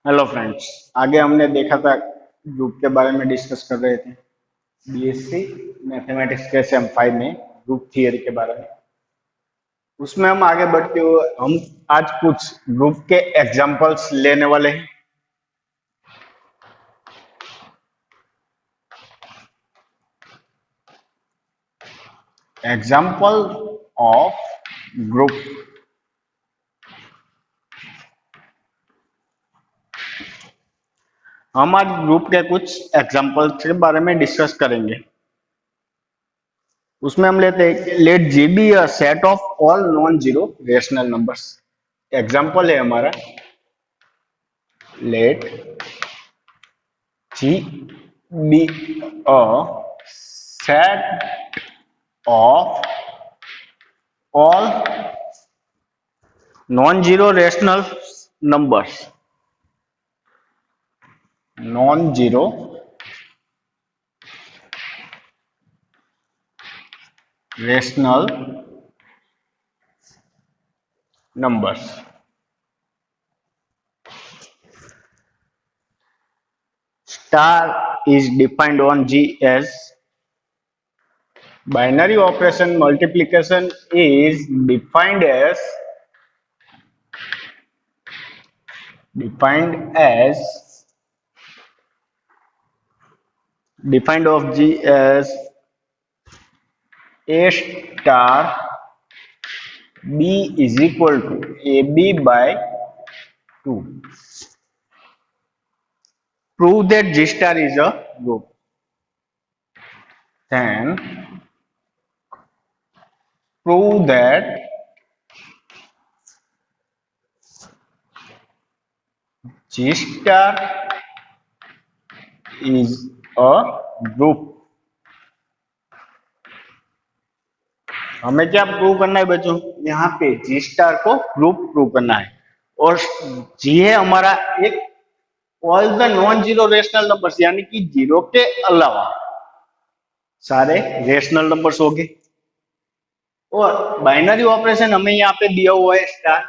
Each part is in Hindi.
Hello friends. आगे हमने देखा था ग्रुप के बारे में डिस्कस कर रहे थे। बीएससी मैथमेटिक्स के सेम 5 में ग्रुप थियरी के बारे में। उसमें हम आगे बढ़ते हुए हम आज कुछ ग्रुप के एग्जांपल्स लेने वाले हैं। Example of group. हम आज ग्रुप के कुछ एग्जांपल्स के बारे में डिस्कस करेंगे। उसमें हम लेते हैं let G be a set of all non zero rational numbers. Example है हमारा let G be a set of all non-zero rational numbers. Non-zero rational numbers. Star is defined on G as binary operation multiplication is defined of G as A star B is equal to AB by 2. Prove that G star is a group. Then prove that G star is a group. हमें क्या प्रूव करना है बच्चों? यहाँ पे जी स्टार को ग्रुप प्रूव करना है और जी है हमारा एक all the non zero rational numbers, यानी कि जीरो के अलावा सारे रेशनल नंबर्स हो गए। और बाइनरी ऑपरेशन हमें यहाँ पे दिया हुआ है स्टार,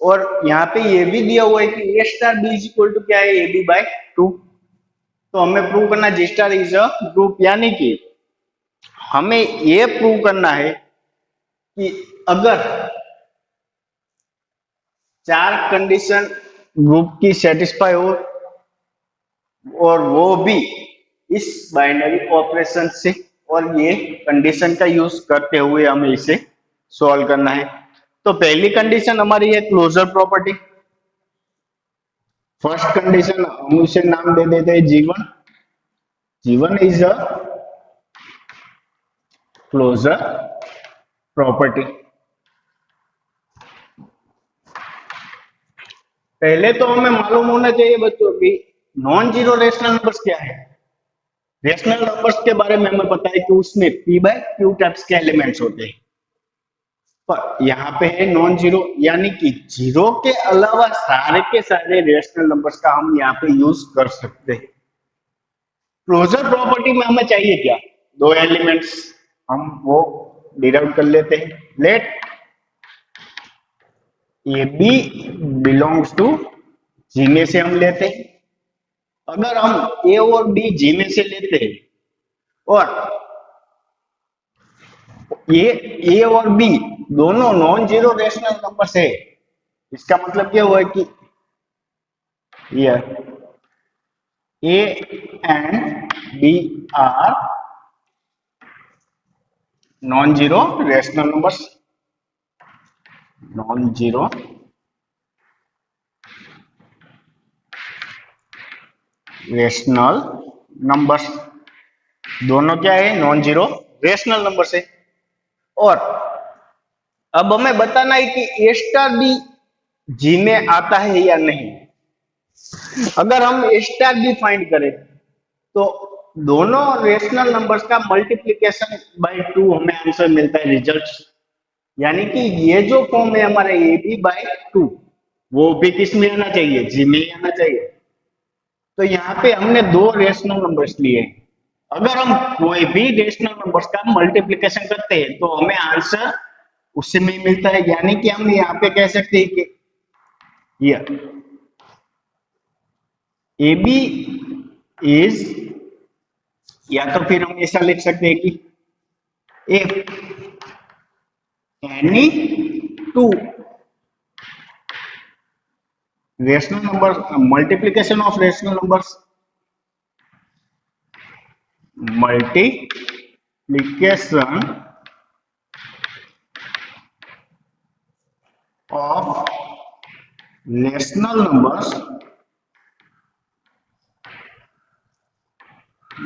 और यहाँ पे ये भी दिया हुआ है कि ए star B is equal to क्या है, ए बी बाय 2। तो हमें प्रूव करना जी स्टार इज अ ग्रुप, यानी कि हमें ये प्रूव करना है कि अगर चार कंडीशन ग्रुप की सेटिस्फाई हो और वो भी इस बाइनरी ऑपरेशन से, और ये कंडीशन का यूज करते हुए हमें इसे सॉल्व करना है। तो पहली कंडीशन हमारी है क्लोजर प्रॉपर्टी। फर्स्ट कंडीशन हम उसे नाम दे देते हैं जीवन। जीवन इज अ क्लोजर प्रॉपर्टी। पहले तो हमें मालूम होना चाहिए बच्चों की नॉन जीरो रेशनल नंबर्स क्या है। रेशनल नंबर्स के बारे में हमें पता है कि उसमें p बाय क्यू टाइप्स के एलिमेंट्स होते हैं, पर यहाँ पे है नॉन जीरो, यानी कि जीरो के अलावा सारे के सारे रेशनल नंबर्स का हम यहाँ पे यूज कर सकते हैं। क्लोजर प्रॉपर्टी में हमें चाहिए क्या, दो एलिमेंट्स, हम वो डिराइव कर लेते हैं। Let A B belongs to G में से हम लेते हैं। अगर हम ए और बी जी में से लेते हैं और ये ए और बी दोनों नॉन जीरो रेशनल नंबर्स है, इसका मतलब क्या हुआ है कि ये A and B are non zero rational numbers. Non zero rational numbers, दोनों क्या है, नॉन जीरो रेशनल नंबर्स है। और अब हमें बताना है कि ए स्टार बी जी में आता है या नहीं। अगर हम ए स्टार बी फाइंड करें तो दोनों रेशनल नंबर्स का मल्टीप्लीकेशन बाय 2 हमें आंसर मिलता है रिजल्ट, यानी कि ये जो फॉर्म है हमारा ए बी बाय 2 वो भी किस में आना चाहिए, जी में आना चाहिए। तो यहाँ पे हमने दो रेशनल नंबर्स लिए। अगर हम कोई भी रेशनल नंबर्स का मल्टीप्लीकेशन करते हैं तो हमें आंसर उसी में मिलता है, यानी कि हम यहाँ पे कह सकते हैं कि ये ए बी इज, या तो फिर हम ऐसा लिख सकते हैं कि if any two rational number, multiplication of rational numbers, multiplication of rational numbers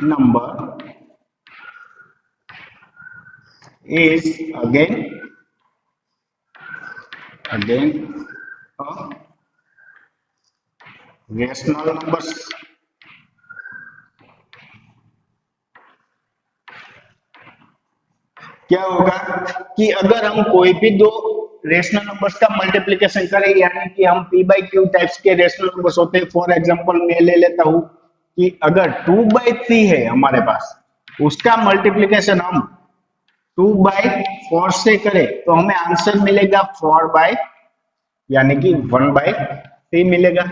number is again a rational numbers. क्या होगा कि अगर हम कोई भी दो रेशनल नंबर्स का मल्टीप्लिकेशन करें, यानी कि हम p बाई क्यू टाइप्स के रेशनल नंबर्स होते हैं। फॉर एग्जांपल मैं ले लेता हूं कि अगर 2 बाई 3 है हमारे पास, उसका मल्टीप्लिकेशन हम 2 बाई 4 से करें तो हमें आंसर मिलेगा 4 बाई, यानी कि 1 बाई 3 मिलेगा।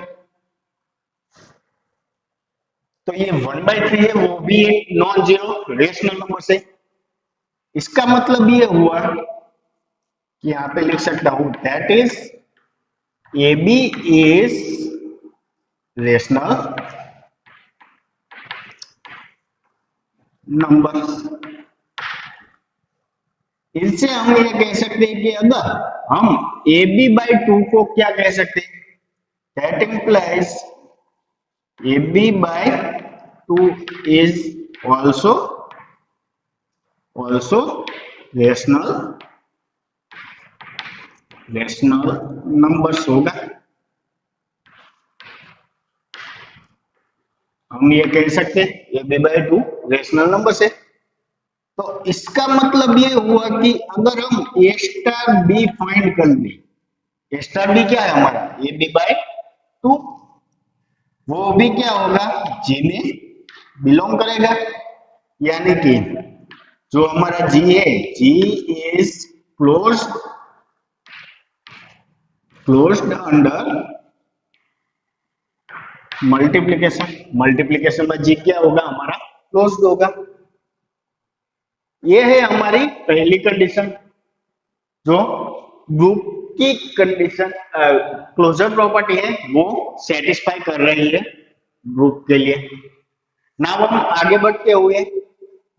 तो ये 1 बाई 3 है, वो भी एक नॉन जीरो रेशनल नंबर से। इसका मतलब ये हुआ कि यहां पे लिख सकता हूं that is A B is rational number. इससे हम ये कह सकते हैं कि अगर हम ए बी बाई 2 को क्या कह सकते हैं, that implies A B by 2 is also rational numbers होगा। हम ये कह सकते हैं A B by 2 rational numbers है। तो इसका मतलब ये हुआ कि अगर हम ए स्टार बी फाइंड कर लें, ए स्टार बी क्या है हमारा ए बी बाई 2, वो भी क्या होगा जी में बिलोंग करेगा, यानी कि जो हमारा जी है जी इज क्लोज्ड अंडर मल्टीप्लिकेशन में जी क्या होगा हमारा क्लोज्ड होगा। ये है हमारी पहली कंडीशन, जो ग्रुप की कंडीशन क्लोजर प्रॉपर्टी है वो सेटिस्फाई कर रही है ग्रुप के लिए। नाउ हम आगे बढ़ते हुए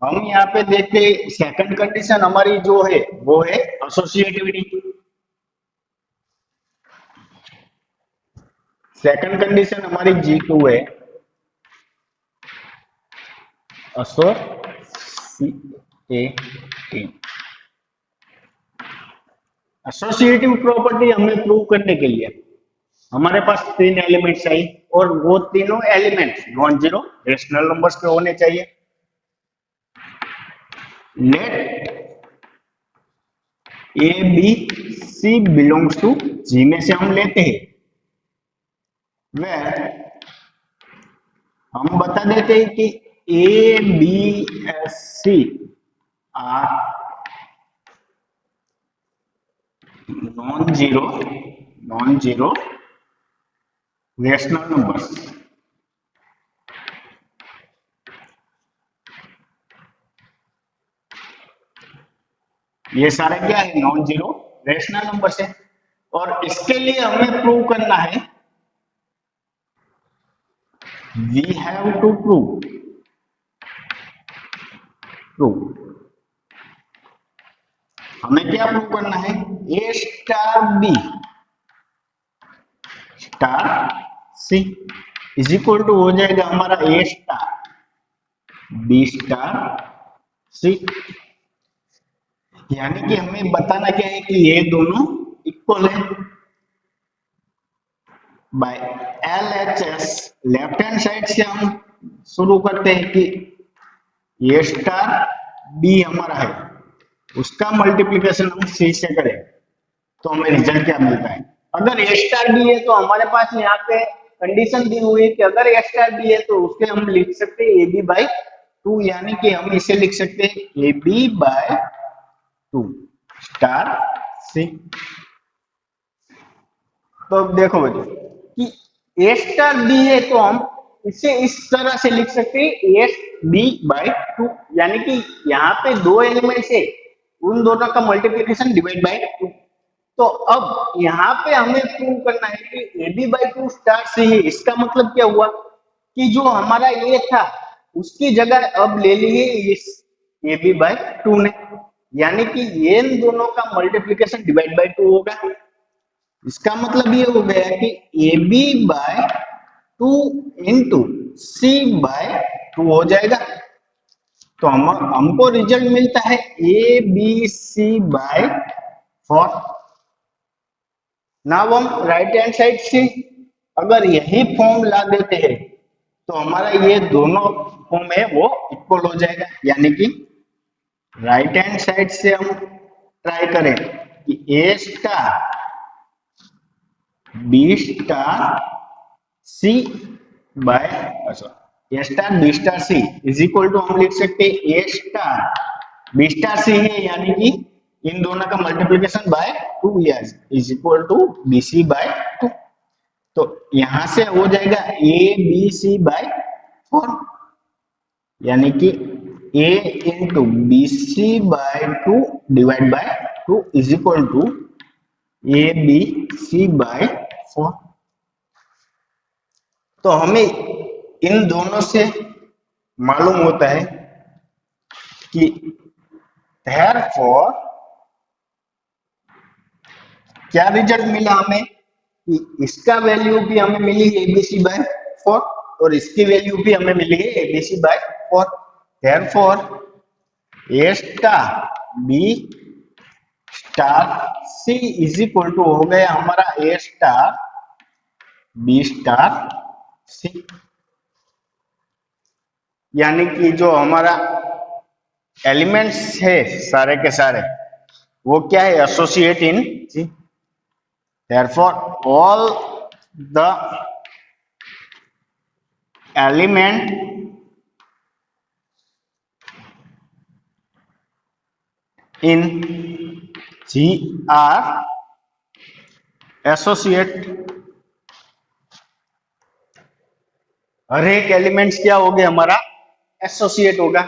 हम यहाँ पे देखते हैं सेकंड कंडीशन हमारी जो है वो है एसोसिएटिविटी। सेकंड कंडीशन हमारी G2 है एसोसिएटिव प्रॉपर्टी हमें प्रूव करने के लिए हमारे पास 3 एलिमेंट्स चाहिए और वो तीनों elements non zero rational numbers के होने चाहिए। Let A B C belongs to G में से हम लेते हैं, वह हम बता देते हैं कि A B S C are non zero rational numbers. ये सारे क्या है नॉन जीरो रेशनल नंबर्स है। और इसके लिए हमें प्रूव करना है, वी हैव टू प्रूव हमें क्या प्रूव करना है, ए star B star C is equal to हो जाएगा हमारा A star B star C. यानी कि हमें बताना क्या है कि ये दोनों इक्वल है। By LHS left hand side से हम शुरू करते हैं कि ए स्टार बी हमारा है, उसका मल्टीप्लिकेशन हम सी से करें तो हमें रिजल्ट क्या मिलता है। अगर ए स्टार बी है तो हमारे पास यहाँ पे कंडीशन दी हुई है कि अगर ए स्टार बी है तो उसके हम लिख सकते हैं ए बी बाई 2, यानी कि हम इसे लिख सकते हैं A B by 2 star c. तो देखो बच्चों कि ए स्टार बी है तो हम इसे इस तरह से लिख सकते हैं एस बी बाई टू, यानी कि यहाँ पे दो एलिमेंट्स है, उन दोनों का मल्टीप्लीकेशन डिवाइड बाई टू। तो अब यहाँ पे हमें प्रूव करना है कि A B by two star C है। इसका मतलब क्या हुआ कि जो हमारा ए था उसकी जगह अब ले ली है इस ए बी बाई टू ने, यानी कि ये इन दोनों का मल्टीप्लीकेशन डिवाइड बाई टू होगा। इसका मतलब ये हो गया कि A B by two into C by two हो जाएगा। तो हमको रिजल्ट मिलता है A B C by four. Now हम राइट हैंड साइड से अगर यही फॉर्म ला देते हैं तो हमारा ये दोनों फॉर्म है वो इक्वल हो जाएगा, यानी कि राइट हैंड साइड से हम ट्राई करें कि ए star B star C by A star B star C is equal to हम लिख सकते हैं ए स्टार बी स्टार सी है, यानी कि इन दोनों का multiplication by two is equal to B C by two. तो यहां से हो जाएगा A B C by four, यानी कि A into B C by two divide by two is equal to A B C by four. तो हमें इन दोनों से मालूम होता है कि therefore क्या रिजल्ट मिला हमें कि इसका वैल्यू भी हमें मिली है एबीसी बाय फोर और इसकी वैल्यू भी हमें मिली है ABC by four. therefore A star B star C is equal to हो गया हमारा A star B star C, यानी कि जो हमारा एलिमेंट्स है सारे के सारे वो क्या है associate in C. therefore all the element in G are associate। हर एक एलिमेंट्स क्या हो गया हमारा एसोसिएट होगा।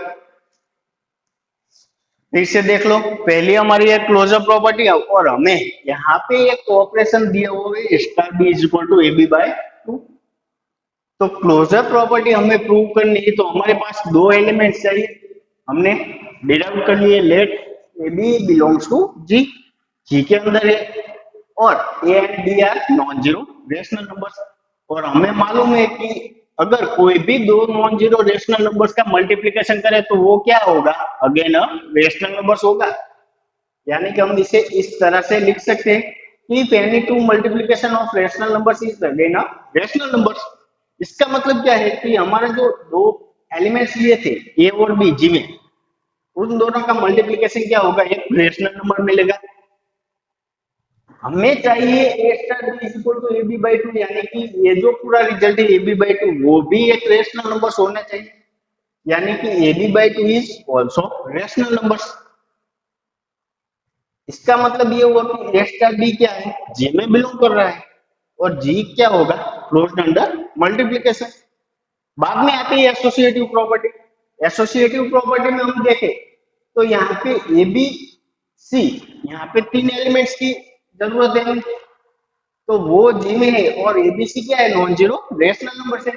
फिर से देख लो, पहली हमारी एक क्लोजर प्रॉपर्टी है और हमें यहाँ पे एक ऑपरेशन दिया हुआ है star B is equal to A B by two. तो क्लोजर प्रॉपर्टी हमें प्रूव करनी है तो हमारे पास दो एलिमेंट्स चाहिए। हमने डिराइव कर लिए let A B belongs to G, G के अंदर है और A and B are non zero rational numbers. और हमें मालूम है कि अगर कोई भी दो नॉन जीरो रेशनल नंबर्स का मल्टीप्लिकेशन करे तो वो क्या होगा अगेन रेशनल नंबर्स होगा, यानी कि हम इसे इस तरह से लिख सकते हैं कि if any two multiplication of rational numbers is again a rational numbers। इसका मतलब क्या है कि हमारे जो दो एलिमेंट्स लिए थे ए और बी जी में, उन दोनों का मल्टीप्लिकेशन क्या होगा एक रेशनल नंबर मिलेगा। हमें चाहिए A star B is equal to A B by two, यानी कि ये जो पूरा रिजल्ट है ए बी बाई टू वो भी एक रेशनल नंबर होना चाहिए, यानी कि A B by two is also rational numbers. इसका मतलब ये हुआ कि ए स्टार बी क्या है जी में बिलोंग कर रहा है और जी क्या होगा क्लोज्ड अंडर मल्टीप्लिकेशन। बाद में आती है एसोसिएटिव प्रॉपर्टी। एसोसिएटिव प्रॉपर्टी में हम देखें तो यहाँ पे ए बी सी, यहाँ पे तीन एलिमेंट्स की जरूरत है तो वो जी में है और एबीसी क्या है नॉन जीरो रेशनल नंबर है।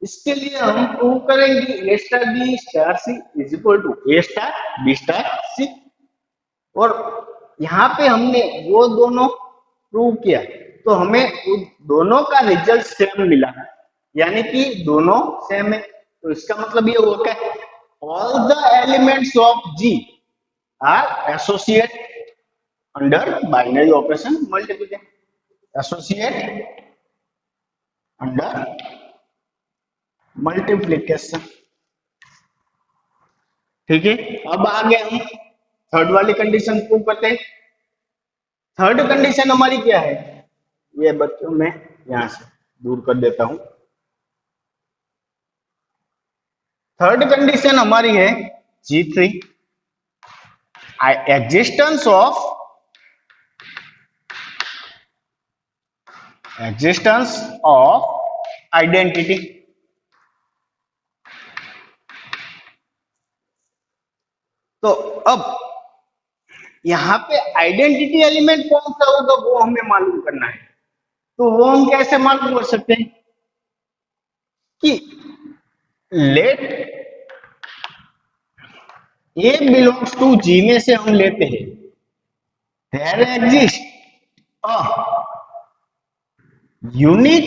इसके लिए हम प्रूव करेंगे A star B star C is equal to A star B star C. और यहाँ पे हमने वो दोनों प्रूव किया तो हमें दोनों का रिजल्ट सेम मिला, यानी कि दोनों सेम है। तो इसका मतलब ये होता है all the elements of G are associate under binary operation multiplication, associate under multiplication. ठीक है, अब आगे हम थर्ड वाली कंडीशन प्रूव करते हैं। थर्ड कंडीशन हमारी क्या है, ये बच्चों में यहां से दूर कर देता हूं। थर्ड कंडीशन हमारी है G3 existence of identity। तो अब यहाँ पे आइडेंटिटी एलिमेंट कौन सा होगा वो हमें मालूम करना है। तो वो हम कैसे मालूम कर सकते हैं कि let A belongs to G में से हम लेते हैं there exist a unique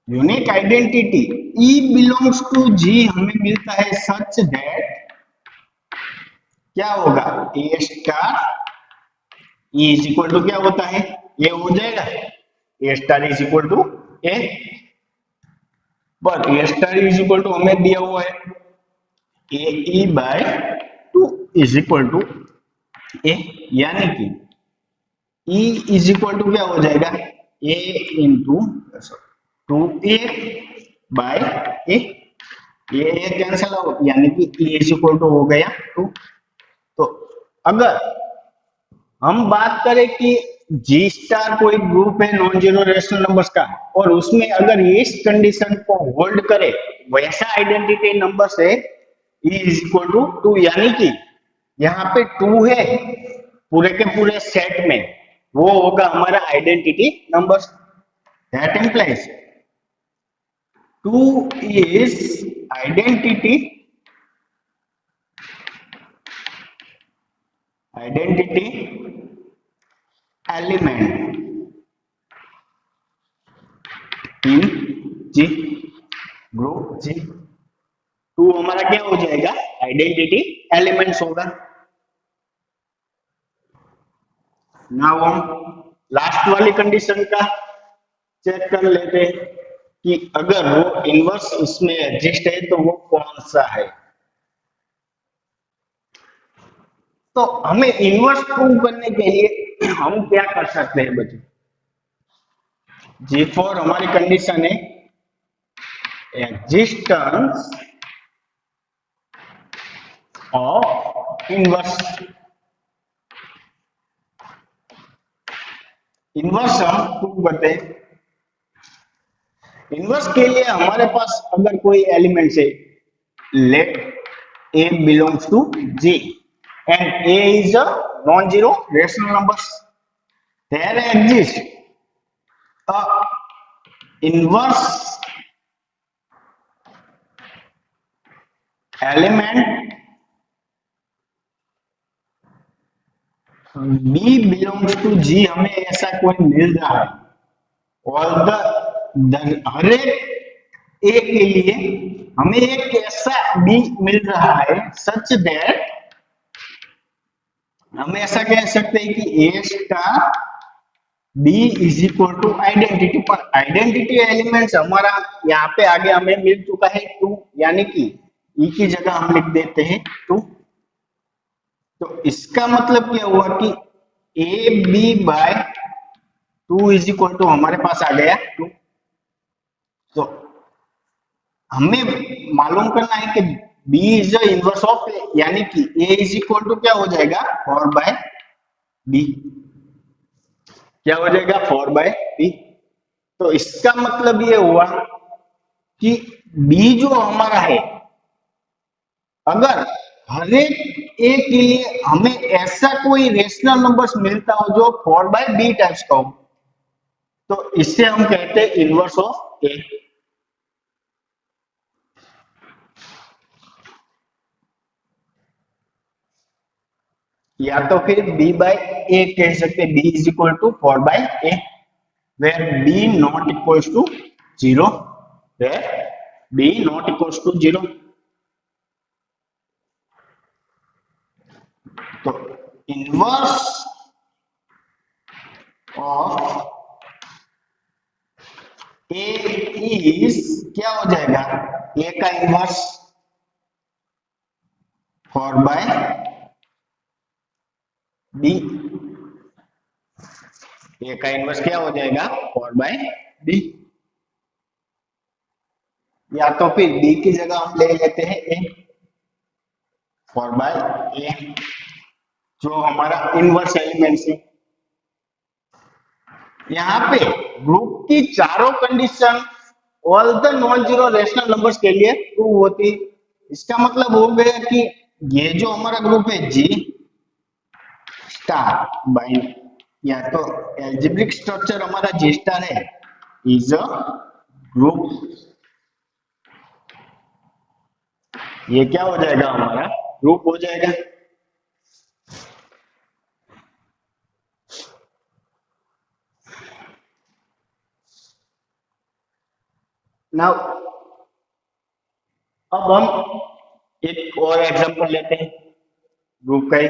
unique identity e belongs to G हमें मिलता है सच दैट क्या होगा a star e is equal to क्या होता है ये हो जाएगा a star is equal to a पर a star is equal to हमें दिया हुआ है a e by 2 is equal to a यानी कि ई इज इक्वल टू क्या हो जाएगा ए इंटू 2a बाय ए ये कैंसिल आउट यानी कि e इज इक्वल टू हो गया 2। तो अगर हम बात करें कि जी स्टार कोई ग्रुप है नॉन जीरो रेशनल नंबर्स का और उसमें अगर इस कंडीशन को होल्ड करे वैसा आइडेंटिटी नंबर से e इज इक्वल टू 2 यानी कि यहाँ पे 2 है पूरे के पूरे सेट में वो होगा हमारा identity number that implies 2 is identity element in G group G। 2 हमारा क्या हो जाएगा आइडेंटिटी एलिमेंट्स होगा। नाउ हम लास्ट वाली कंडीशन का चेक कर लेते हैं कि अगर वो इनवर्स इसमें एग्जिस्ट है तो वो कौन सा है। तो हमें इनवर्स प्रूव करने के लिए हम क्या कर सकते हैं बच्चों G4 हमारी कंडीशन है एग्जिस्टेंस ऑफ इनवर्स। इनवर्स हम प्रूव करते हैं इनवर्स के लिए हमारे पास अगर कोई एलिमेंट है let A belongs to G and a is a non zero rational numbers there exist a inverse element b belongs to G हमें ऐसा कोई मिल रहा है और हर एक ए के लिए हमें एक ऐसा बी मिल रहा है सच दैट हम ऐसा कह सकते हैं कि ए star B is equal to identity पर आइडेंटिटी एलिमेंट्स हमारा यहाँ पे आगे हमें मिल चुका है 2 यानी कि ई की जगह हम लिख देते हैं 2। तो इसका मतलब क्या हुआ कि A B by 2 is equal to हमारे पास आ गया 2। तो हमें मालूम करना है कि B is the inverse of A यानी कि A इज इक्वल टू क्या हो जाएगा 4 बाय B क्या हो जाएगा 4 बाय B। तो इसका मतलब ये हुआ कि B जो हमारा है अगर हर एक A के लिए हमें ऐसा कोई रेशनल नंबर्स मिलता हो जो 4 बाय B टाइप्स का हो तो इससे हम कहते हैं इनवर्स ऑफ A। या तो फिर b बाय ए कह सकते हैं b is equal to 4 by A where b not equals to 0 where b not equals to 0। तो इनवर्स ऑफ ए इज क्या हो जाएगा ए का इनवर्स 4 बाय b ए का इनवर्स क्या हो जाएगा 4 बाय b या तो फिर b की जगह हम ले लेते हैं a 4 बाय a जो हमारा इनवर्स एलिमेंट है। यहाँ पे ग्रुप की चारों condition all the non zero rational numbers के लिए ट्रू होती। इसका मतलब हो गया कि ये जो हमारा ग्रुप है जी स्टार बाई, या तो एल्जेब्रिक स्ट्रक्चर हमारा जी स्टार है, इज अ ग्रुप। ये क्या हो जाएगा, हमारा ग्रुप हो जाएगा। नाउ अब हम एक और एग्जांपल लेते हैं ग्रुप का ही।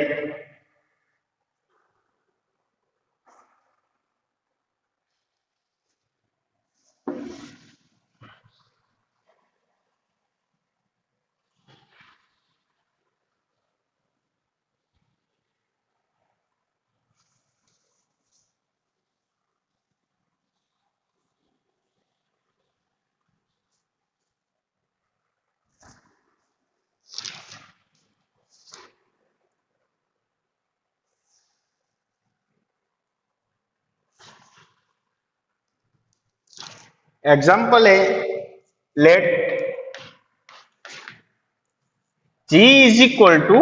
एग्जांपल है, late G is equal to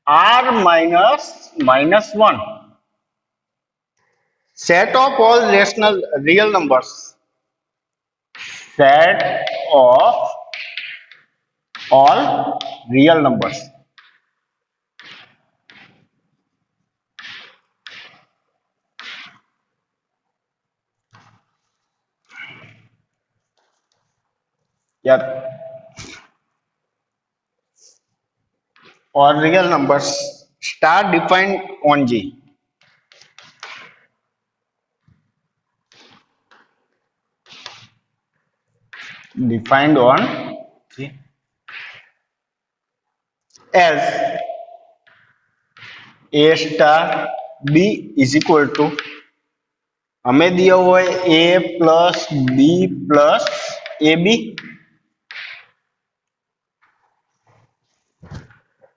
R minus 1, set of all rational real numbers, set of all real numbers। या और real numbers star defined on G, defined on G as A star B is equal to, हमें दिया हुआ है A plus B plus A B,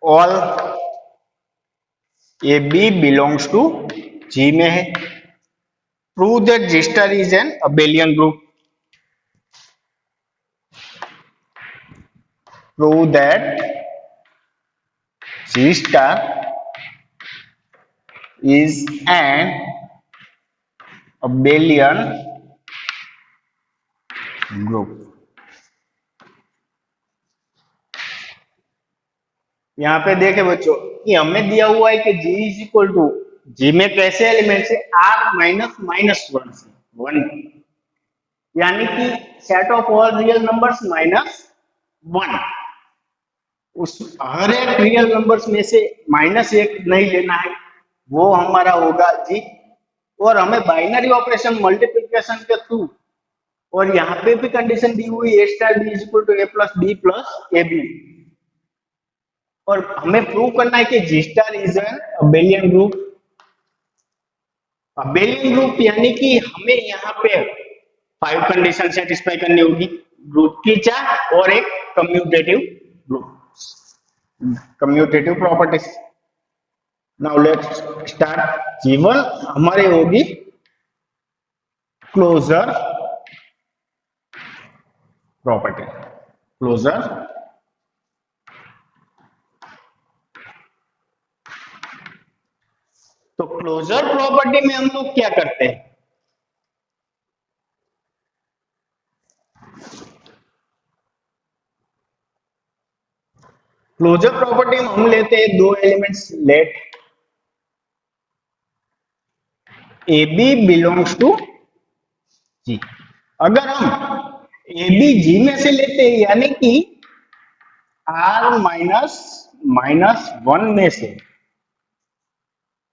all A B belongs to G में है। Prove that G star is an abelian group, prove that G star is an abelian group। यहाँ पे देखे बच्चों कि हमें दिया हुआ है कि G is equal to, G में कैसे एलिमेंट्स है, R माइनस माइनस वन से वन, यानी कि set of all real numbers minus one. उस हर एक रियल नंबर्स में से माइनस एक नहीं लेना है, वो हमारा होगा G। और हमें बाइनरी ऑपरेशन मल्टीप्लिकेशन के थ्रू, और यहाँ पे भी कंडीशन दी हुई A star B is equal to A plus B plus A B, और हमें प्रूव करना है कि G star is an abelian group. Abelian group यानी कि हमें यहाँ पे 5 कंडीशन सेटिस्फाई करनी होगी, ग्रुप की चार और एक commutative group, commutative properties. Now let's start. G1 हमारे होगी क्लोजर प्रॉपर्टी, क्लोजर तो क्लोजर प्रॉपर्टी में हम लोग क्या करते हैं, क्लोजर प्रॉपर्टी में हम लेते हैं दो elements, let A B belongs to G. अगर हम ए बी जी में से लेते हैं, यानी कि आर माइनस माइनस वन में से,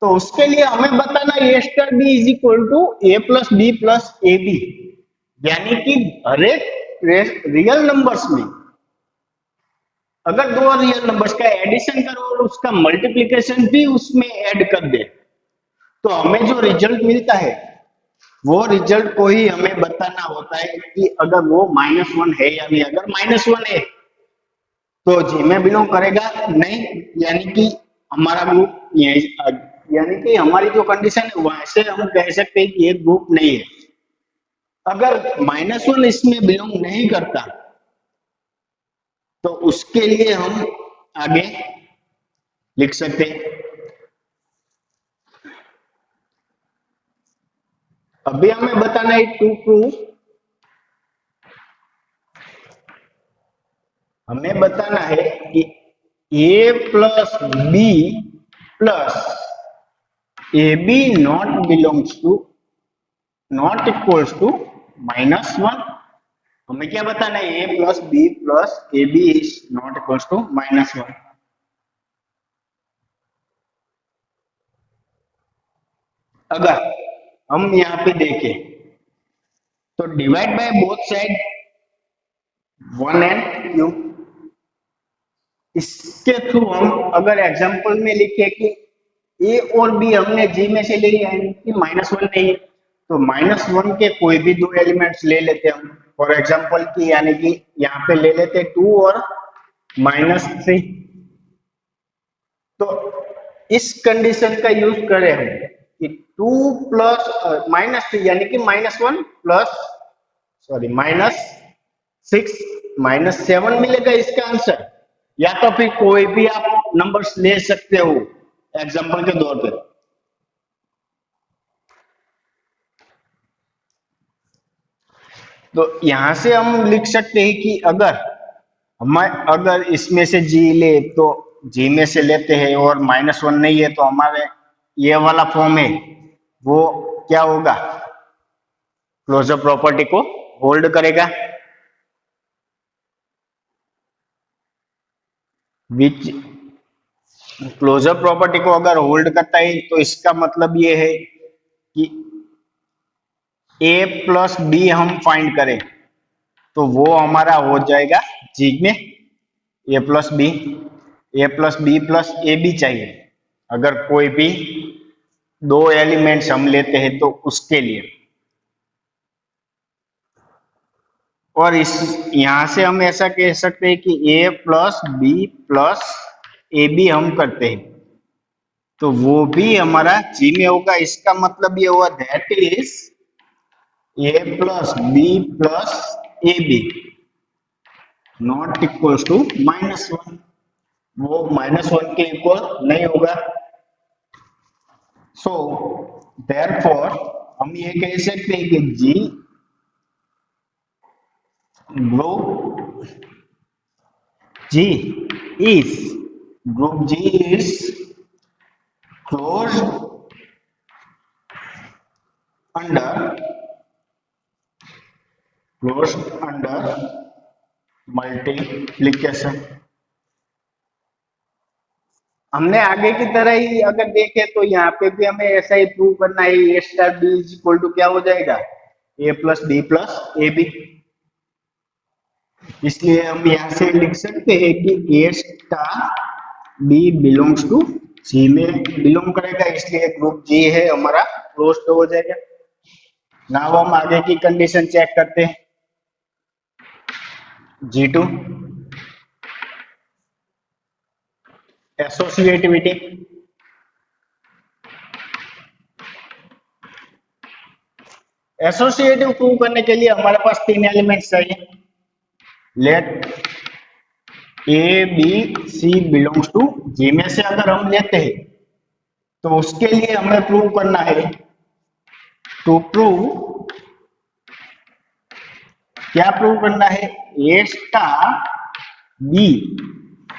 तो उसके लिए हमें बताना a star B is equal to a plus B plus A b, यानी कि हर एक रियल नंबर्स में अगर दो रियल नंबर्स का एडिशन करो और उसका मल्टीप्लिकेशन भी उसमें ऐड कर दे, तो हमें जो रिजल्ट मिलता है वो रिजल्ट को ही हमें बताना होता है कि अगर वो माइनस वन है या नहीं। अगर माइनस वन है तो जी में बिलोंग करेगा नहीं, यानी कि हमारा ग्रुप यानी कि हमारी जो कंडीशन है वहां से हम कह सकते हैं कि ये ग्रुप नहीं है। अगर -1 इसमें बिलोंग नहीं करता तो उसके लिए हम आगे लिख सकते हैं। अभी हमें बताना है टू प्रूव, हमें बताना है कि a plus B plus A B not belongs to not equals to -1। हमें क्या बताना है, a plus A B is not equals to -1। अगर हम यहाँ पे देखें तो divide by both side 1 and Q. इसके थ्रू हम अगर एग्जांपल में लिखे कि ए और बी हमने जी में से ले लिया है कि -1 नहीं है, तो -1 के कोई भी दो एलिमेंट्स ले लेते हम। फॉर एग्जांपल की यानी कि यहाँ पे ले लेते 2 और -3। तो इस कंडीशन का यूज करें हम कि 2 प्लस -3 यानी कि -1 प्लस -6 -7 मिलेगा इसका आंसर। या तो फिर कोई भी आप नंबर्स ले सकते हो एग्जांपल के तौर पे। तो यहां से हम लिख सकते हैं कि अगर इसमें से जी ले तो जी में से लेते हैं और -1 नहीं है तो हमारे ये वाला फॉर्म है वो क्या होगा, क्लोजर प्रॉपर्टी को होल्ड करेगा। विच क्लोजर प्रॉपर्टी को अगर होल्ड करता है तो इसका मतलब ये है कि ए प्लस बी हम फाइंड करें तो वो हमारा हो जाएगा जी में a plus B plus A b चाहिए अगर कोई भी दो एलिमेंट्स हम लेते हैं तो उसके लिए। और इस यहां से हम ऐसा कह सकते हैं कि a plus B plus A b हम करते हैं तो वो भी हमारा जी में होगा। इसका मतलब ये हुआ that is A plus B plus A B not equals to -1। वो -1 के इक्वल नहीं होगा। सो देयरफॉर हम ये कह सकते हैं कि G group G is group G is closed under multiplication। हमने आगे की तरह ही अगर देखे तो यहाँ पे भी हमें ऐसा ही प्रूव करना है। ए star B is equal to क्या हो जाएगा, a plus B plus A b. इसलिए हम यहाँ से लिख सकते हैं कि ए star b belongs to c में बिलोंग करेगा, इसलिए ग्रुप जी है हमारा क्लोज तो हो जाएगा। नाउ हम आगे की कंडीशन चेक करते हैं। G2 associativity. एसोसिएटिव प्रूव करने के लिए हमारे पास तीन एलिमेंट्स चाहिए। Let A B C belongs to G में से अगर हम लेते हैं तो उसके लिए हमें प्रूव करना है। टू प्रूव क्या प्रूव करना है, ए star B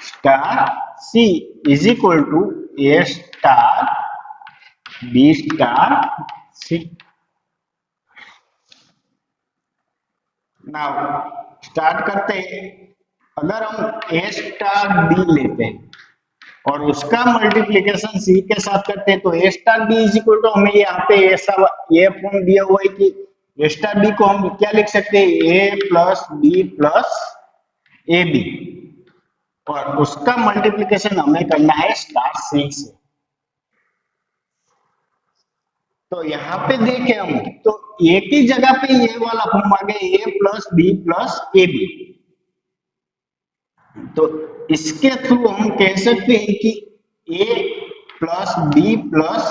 star C is equal to A star B star c. Now start करते हैं। अगर हम ए स्टार बी लेते हैं और उसका मल्टीप्लीकेशन सी के साथ करते हैं तो a star B is equal to हमें यहाँ पे ऐसा ये फॉर्म दिया हुआ है कि ए स्टार बी को हम क्या लिख सकते हैं, a plus B plus A B, और उसका मल्टीप्लीकेशन हमें करना है स्टार सी से। तो यहाँ पे देखें हम तो एक ही जगह पे ये वाला फॉर्म आ गया, a plus B plus A b. तो इसके थ्रू हम कह सकते हैं कि a plus B plus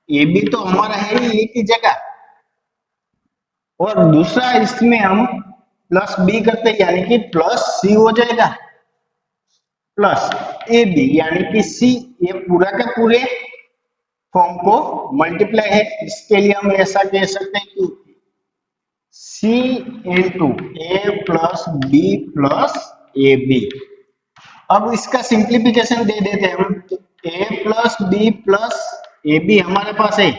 A b तो हमारा है ही एक ही जगह, और दूसरा इसमें हम प्लस बी करते यानी कि प्लस सी हो जाएगा, प्लस ए बी यानी कि सी। ये पूरा का पूरे फॉर्म को मल्टीप्लाई है, इसके लिए हम ऐसा कह सकते हैं कि c into a plus B plus A b. अब इसका सिंप्लीफिकेशन दे देते हैं हम, तो a plus B plus A b हमारे पास है,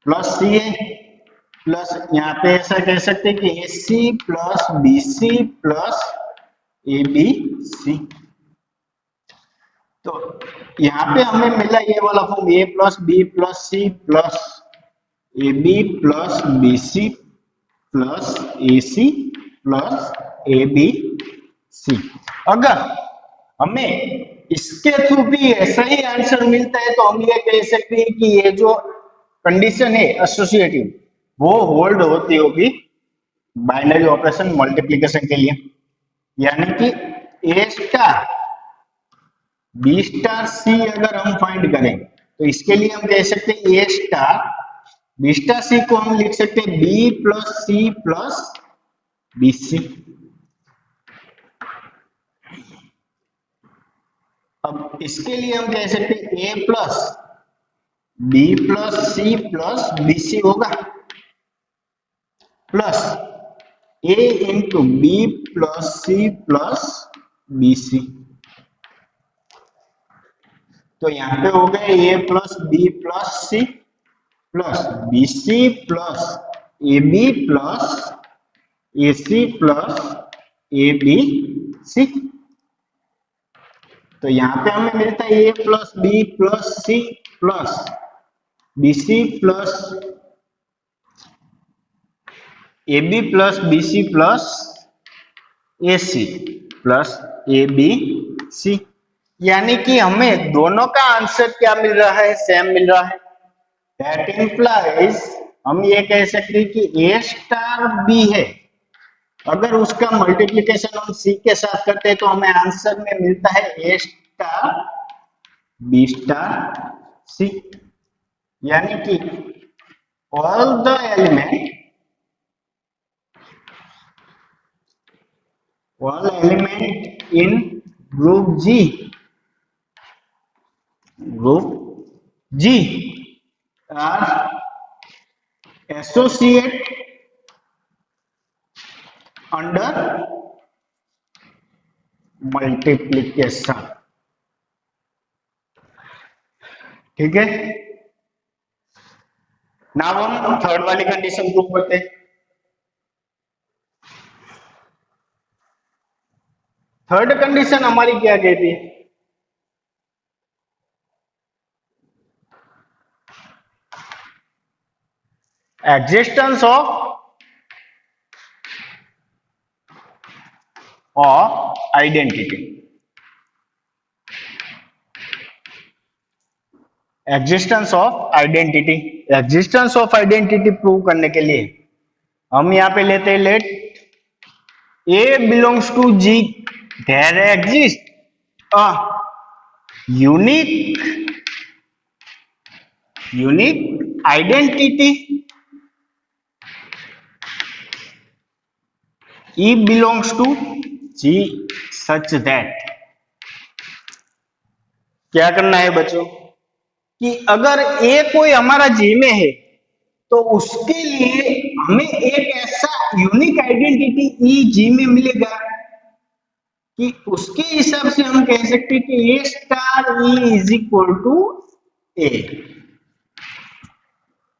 प्लस सी है, प्लस यहाँ पे ऐसा कह सकते हैं कि a c plus b c plus A B c. तो यहाँ पे हमें मिला ये वाला form, a plus B plus c plus A B plus b c plus a c plus A B c. अगर हमें इसके थ्रू भी ऐसा ही आंसर मिलता है तो हम ये कह सकते हैं कि ये जो कंडीशन है एसोसिएटिव वो होल्ड होती होगी बाइनरी ऑपरेशन मल्टीप्लिकेशन के लिए, यानी कि ए स्टार बी स्टार सी अगर हम फाइंड करें तो इसके लिए हम कह सकते हैं ए स्टार बी स्टार सी को हम लिख सकते हैं b plus c plus b c. अब इसके लिए हम कह सकते हैं a plus B plus c plus b c होगा, plus a into b plus c plus b c. तो यहाँ पे हो गए a plus B plus c plus b c plus A B plus a c plus A B c. तो यहाँ पे हमें मिलता है a plus B plus c plus b c plus A B plus b c plus a c plus A B c, यानी कि हमें दोनों का आंसर क्या मिल रहा है, सेम मिल रहा है। दैट इंप्लाइज हम ये कह सकते हैं कि ए स्टार बी है, अगर उसका मल्टीप्लिकेशन हम सी के साथ करते हैं तो हमें आंसर में मिलता है ए स्टार बी स्टार सी, यानी कि all the element in group G are associate under multiplication। ठीक है, नाउ हम थर्ड वाली कंडीशन प्रूव करते हैं। थर्ड कंडीशन हमारी क्या कहती है, existence of identity. Existence of identity, existence of identity prove करने के लिए हम यहां पे लेते हैं late A belongs to G, there exists a unique identity E belongs to G such that। क्या करना है बच्चों कि अगर A कोई हमारा G में है तो उसके लिए हमें एक ऐसा यूनिक आइडेंटिटी ई जी में मिलेगा कि उसके हिसाब से हम कह सकते हैं कि ए star e is equal to a.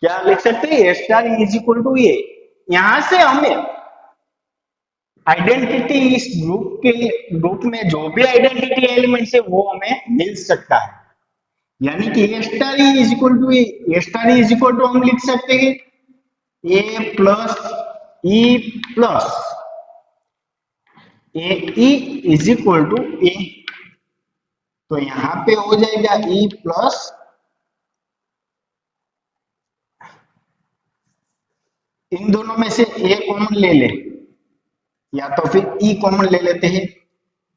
क्या लिख सकते हैं, ए star e is equal to a. यहां से हमें आइडेंटिटी इस ग्रुप में जो भी आइडेंटिटी एलिमेंट्स है वो हमें मिल सकता है, यानी कि ए star e is equal to a. A star e is equal to हम लिख सकते हैं a plus e plus A E is equal to a. तो यहां पे हो जाएगा ई प्लस इन दोनों में से ए कॉमन ले ले या तो फिर ई कॉमन ले लेते हैं,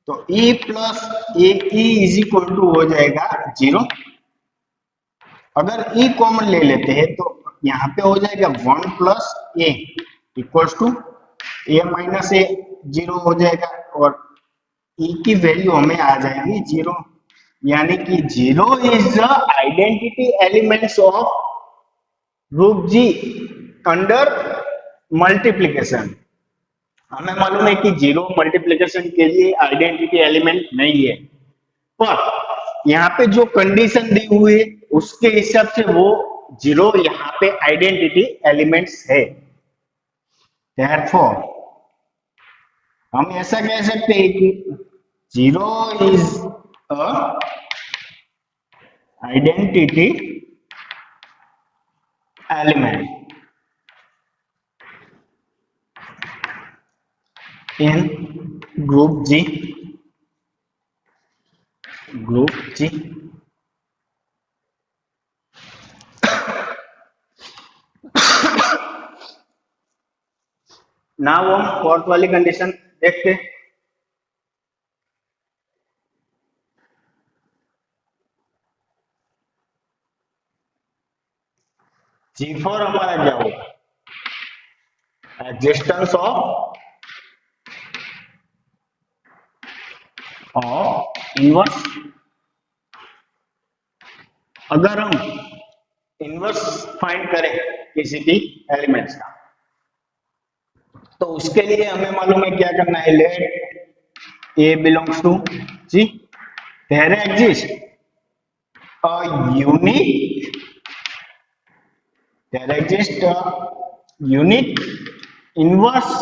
तो E plus A E is equal to हो जाएगा 0। अगर ई कॉमन ले लेते हैं तो यहाँ पे हो जाएगा 1 plus A equals to A minus A, zero हो जाएगा और ई की वैल्यू हमें आ जाएगी जीरो, यानी कि zero is the identity elements of group G under multiplication. हमें मालूम है कि जीरो मल्टीप्लीकेशन के लिए आइडेंटिटी एलिमेंट नहीं है, पर यहाँ पे जो कंडीशन दी हुई है उसके हिसाब से वो जीरो यहाँ पे आइडेंटिटी एलिमेंट्स है। Therefore, हम ऐसा कह सकते हैं कि zero is a identity element in group G, group G. Now हम फोर्थ वाली कंडीशन देखते हैं। G4 हमारा क्या होगा, एग्जिस्टेंस ऑफ इनवर्स। अगर हम इनवर्स फाइंड करें किसी भी एलिमेंट्स का तो उसके लिए हमें मालूम है क्या करना है, let A belongs to G, there exist a unique, there exist a unique inverse.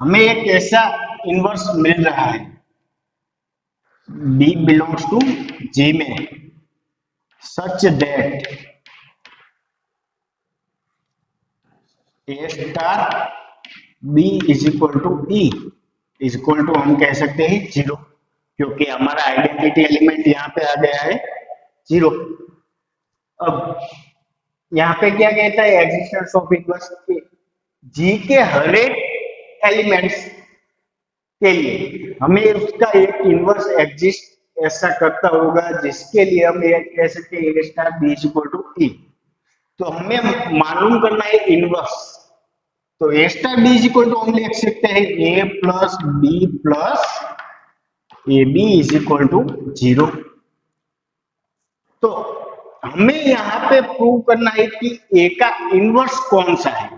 हमें एक ऐसा इनवर्स मिल रहा है बी बिलोंग्स टू जी में, such that A star B is equal to E is equal to हम कह सकते हैं जीरो, क्योंकि हमारा आइडेंटिटी एलिमेंट यहाँ पे आ गया है जीरो। अब यहाँ पे क्या कहता है, एग्जिस्टेंस ऑफ इनवर्स जी के हर एक एलिमेंट्स के लिए हमें उसका एक इनवर्स एग्जिस्ट ऐसा करता होगा जिसके लिए हम ये कह सकते हैं ए star B is equal to e. तो हमें मालूम करना है इनवर्स, तो a star B is equal to हम लिख सकते हैं a plus B plus A B is equal to zero. तो हमें यहाँ पे प्रूव करना है कि ए का इनवर्स कौन सा है।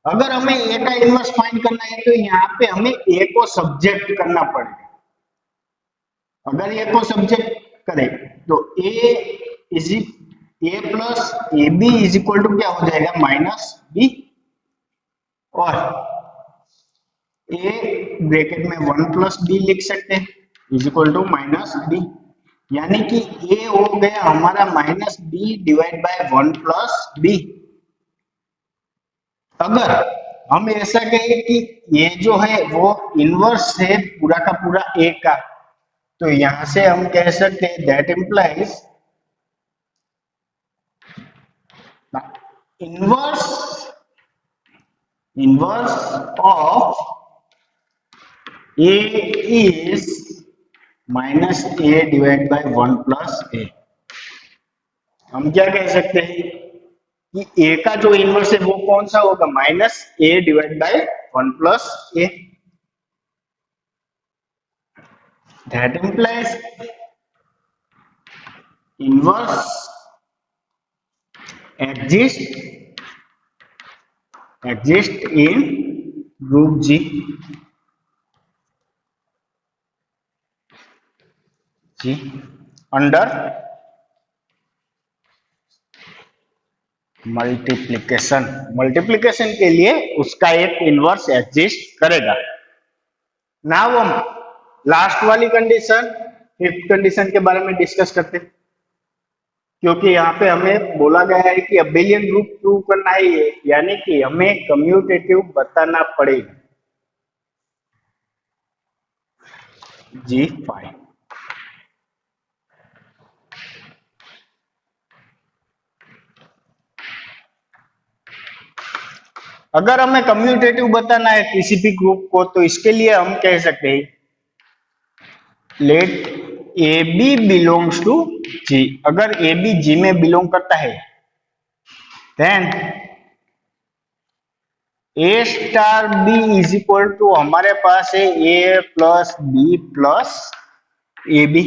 अगर हमें ए का इनवर्स फाइंड करना है तो यहाँ पे हमें ए को सब्जेक्ट करना पड़ेगा। अगर ए को सब्जेक्ट करें तो a is A plus A B is equal to क्या हो जाएगा, माइनस बी, और ए ब्रैकेट में 1 प्लस बी लिख सकते हैं is equal to minus B, यानी कि ए हो गया हमारा minus B divide by 1 plus B. अगर हम ऐसा कहें कि ये जो है वो इनवर्स है पूरा का पूरा ए का, तो यहां से हम कह सकते हैं that implies inverse inverse of a is minus a divide by 1 plus a. हम क्या कह सकते हैं कि ए का जो इनवर्स है वो कौन सा होगा, minus a divide by 1 plus A. That implies inverse exist in group G under multiplication. Multiplication के लिए उसका एक इनवर्स एग्जिस्ट करेगा। नाउ हम लास्ट वाली कंडीशन, फिफ्थ कंडीशन के बारे में डिस्कस करते हैं, क्योंकि यहाँ पे हमें बोला गया है कि अबेलियन ग्रुप प्रूव करना है ये, यानी कि हमें कम्यूटेटिव बताना पड़ेगा G5। अगर हमें कम्यूटेटिव बताना है किसी भी ग्रुप को तो इसके लिए हम कह सकते हैं let A B belongs to G, अगर ए बी जी में बिलोंग करता है then a star B is equal to हमारे पास है a plus B plus A b.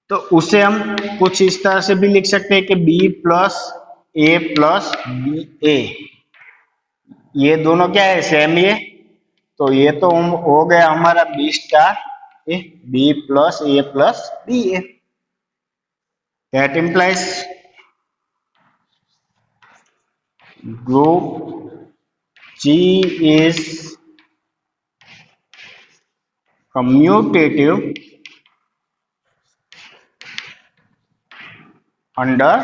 तो उसे हम कुछ इस तरह से भी लिख सकते हैं कि बी प्लस बी ए, ये दोनों क्या है सेम ये, तो ये तो हो गया हमारा B star A B plus B A. That implies group G is commutative under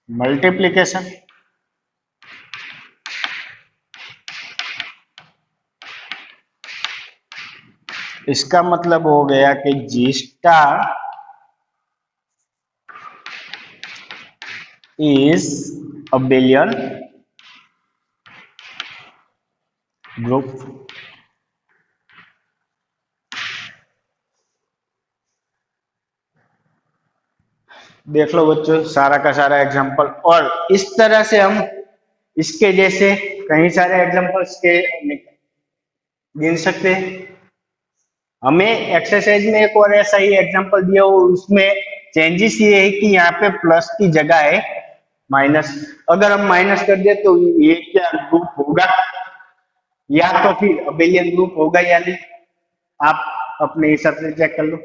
multiplication। इसका मतलब हो गया कि G star is abelian group। देख लो बच्चों सारा का सारा एग्जांपल, और इस तरह से हम इसके जैसे कई सारे एग्जांपल्स के गिन सकते हैं। हमें एक्सरसाइज में एक और ऐसा ही एग्जांपल दिया हो, उसमें चेंजेस ये है कि यहाँ पे प्लस की जगह है माइनस, अगर हम माइनस कर दे तो ये क्या ग्रुप होगा या तो फिर अबेलियन ग्रुप होगा या नहीं, आप अपने हिसाब से चेक कर लो।